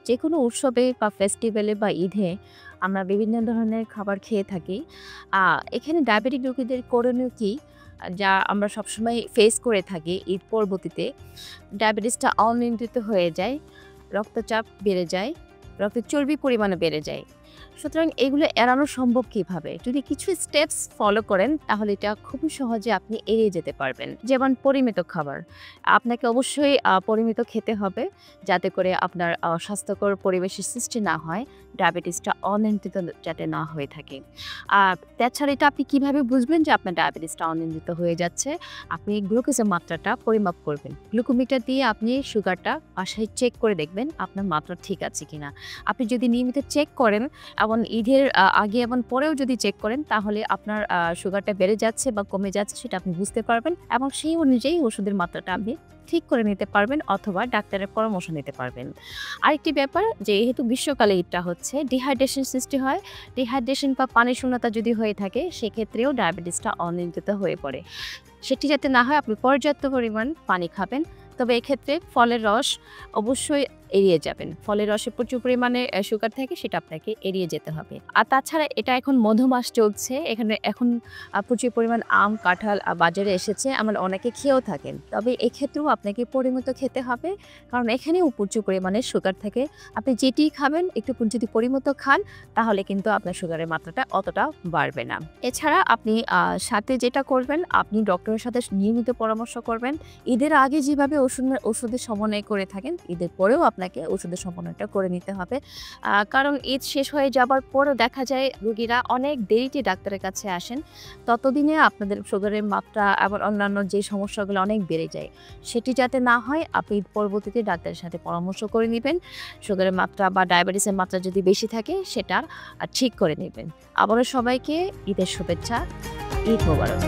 যেকোনো উৎসবে বা ফেস্টিভ্যালে বা ঈদে আমরা বিভিন্ন ধরনের খাবার খেয়ে থাকি। আ এখানে ডায়াবেটিক রোগীদের করণীয় কি? যা আমরা সবসময় ফেস করে থাকি ঈদ পরবর্তীতে। ডায়াবেটিসটা অনিয়ন্ত্রিত হয়ে যায়, রক্তচাপ বেড়ে যায়, রক্তের চর্বির পরিমাণও বেড়ে যায়। সুতরাং এগুলো এড়ানো সম্ভব কিভাবে? যদি কিছু স্টেপস ফলো করেন তাহলে এটা খুবই সহজে আপনি এড়িয়ে যেতে পারবেন। যেমন পরিমিত খাবার। আপনাকে অবশ্যই পরিমিত খেতে হবে যাতে করে আপনার স্বাস্থ্যকর পরিবেশের সৃষ্টি না হয়, ডায়াবেটিসটা অনিয়ন্ত্রিত যাতে না হয়ে থাকে। তাছাড়া এটা আপনি কিভাবে বুঝবেন যে আপনার ডায়াবেটিসটা অনিয়ন্ত্রিত হয়ে যাচ্ছে? আপনি গ্লুকোজের মাত্রাটা পরিমাপ করবেন। গ্লুকোমিটার দিয়ে আপনি সুগারটা বাসায় চেক করে দেখবেন আপনার মাত্রা ঠিক আছে কিনা। আপনি যদি নিয়মিত চেক করেন এবং ঈদের আগে এবং পরেও যদি চেক করেন তাহলে আপনার সুগারটা বেড়ে যাচ্ছে বা কমে যাচ্ছে সেটা আপনি বুঝতে পারবেন এবং সেই অনুযায়ী ওষুধের মাত্রাটা আপনি ঠিক করে নিতে পারবেন অথবা ডাক্তারের পরামর্শ নিতে পারবেন। আরেকটি ব্যাপার যেহেতু গ্রীষ্মকালে ঈদটা হচ্ছে ডিহাইড্রেশন সৃষ্টি হয়। ডিহাইড্রেশন বা পানি শূন্যতা যদি হয়ে থাকে সেক্ষেত্রেও ডায়াবেটিসটা অনিয়ন্ত্রিত হয়ে পড়ে। সেটি যাতে না হয় আপনি পর্যাপ্ত পরিমাণ পানি খাবেন। তবে এক্ষেত্রে ফলের রস অবশ্যই এড়িয়ে যাবেন। ফলের রসে প্রচুর পরিমাণে সুগার থাকে সেটা আপনাকে এড়িয়ে যেতে হবে। আর তাছাড়া এটা এখন মধুমাস চলছে। এখানে এখন প্রচুর পরিমাণ আম, কাঁঠাল বাজারে এসেছে। আমরা অনেকে খেয়েও থাকেন। তবে এক্ষেত্রেও আপনাকে পরিমিত খেতে হবে। কারণ এখানেও প্রচুর পরিমাণে সুগার থাকে। আপনি যেটিই খাবেন একটু যদি পরিমিত খান তাহলে কিন্তু আপনার সুগারের মাত্রাটা অতটা বাড়বে না। এছাড়া আপনি সাথে যেটা করবেন আপনি ডক্টরের সাথে নিয়মিত পরামর্শ করবেন। ঈদের আগে যেভাবে ওষুধের সমন্বয় করে থাকেন, ঈদের পরেও আপনাকে ওষুধের সমন্বয়টা করে নিতে হবে। কারণ ঈদ শেষ হয়ে যাবার পরও দেখা যায় রোগীরা অনেক দেরিতে ডাক্তারের কাছে আসেন। ততদিনে আপনাদের সুগারের মাত্রা আবার অন্যান্য যে সমস্যাগুলো অনেক বেড়ে যায়। সেটি যাতে না হয় আপনি ঈদ পরবর্তীতে ডাক্তারের সাথে পরামর্শ করে নিবেন। সুগারের মাত্রা বা ডায়াবেটিসের মাত্রা যদি বেশি থাকে সেটা ঠিক করে নিবেন। আবারও সবাইকে ঈদের শুভেচ্ছা। ঈদ মোবারক।